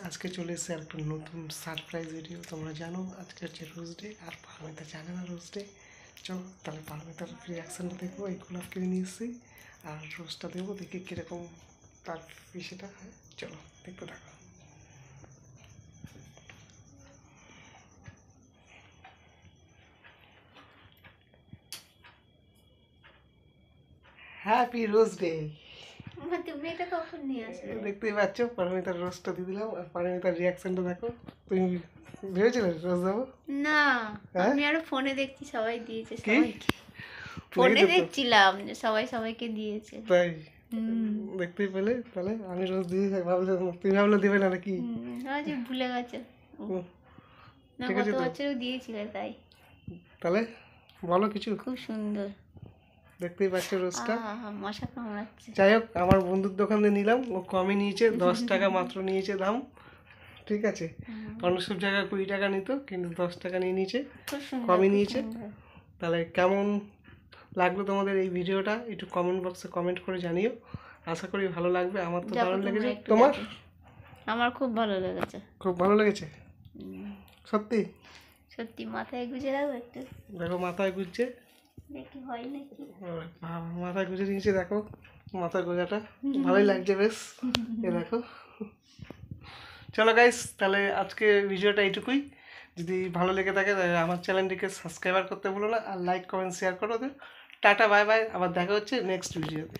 আজকে চলে এসেছে একটা নতুন সারপ্রাইজ ভিডিও। তোমরা জানো আজকে হচ্ছে রোজ ডে, আর পারমিতা জানে না রোজ ডে। চলো তাহলে পারমিতার রিয়াকশানটা দেখবো। এই গোলাপ কিনে নিয়ে এসেছি আর রোজটা দেবো, দেখি কীরকম তার বিষয়টা হয়। চলো দেখতে থাকো। Happy rose day. তুমি এটা কখন নিয়ে আসলে? দেখতেই পাচ্ছ পারমিতার রোজটা দিয়ে দিলাম, আর পারমিতার রিয়াকশনটা দেখো। তুমি ভেবেছিলে রোজ দেবো? না, হ্যাঁ? আমি আরো ফোনে দেখছি সবাই দিয়েছে কি? সবাইকে। ফোনে দেখেছো তো? দেখছিলাম যে সবাই সবাইকে দিয়েছে। তাই হুম দেখতেই পেলে। তাহলে আমি রোজ দিয়ে ভাবলে তুমি ভাবলে দেবে না নাকি? যে ভুলে গেছে। না, ঠিক গত আছে তো? বছরও দিয়েছিলে তাই। তাহলে বলো কিছু। খুব সুন্দর। দেখতেই পাচ্ছ রোজটা। মশা কামড়াচ্ছে। যাই হোক, আমার বন্ধুর দোকান দিয়ে নিলাম, ও কমই নিয়েছে, 10 টাকা মাত্র নিয়েছে দাম। ঠিক আছে, অন্য সব জায়গায় 20 টাকা নিত, কিন্তু 10 টাকা নিয়ে নিয়েছে, খুব সুন্দর, কমই খুব নিয়েছে। সুন্দর। তাহলে কেমন লাগলো তোমাদের এই ভিডিওটা একটু কমেন্ট বক্সে কমেন্ট করে জানিও। আশা করি ভালো লাগবে। আমার তো যাবো, দারুণ তোমরা লেগেছে। একটু তোমার? দেখো। আমার খুব ভালো লেগেছে। খুব ভালো লেগেছে সত্যি? সত্যি মাথায় গুজে রাখবো একটু, দেখো মাথায় গুজছে। দেখি হয় নাকি। ওরে বাবা, মাথায় গুজে নিয়েছে দেখো। মাথার গোজাটা ভালোই লাগছে বেশ। এ দেখো। চলো গাইস, তাহলে আজকে ভিডিওটা এইটুকুই। যদি ভালো লেগে থাকে তাহলে আমার চ্যানেলটিকে সাবস্ক্রাইবার করতে ভুলো না, আর লাইক কমেন্ট শেয়ার করো। টাটা বাই বাই, আবার দেখা হচ্ছে নেক্সট ভিডিওতে।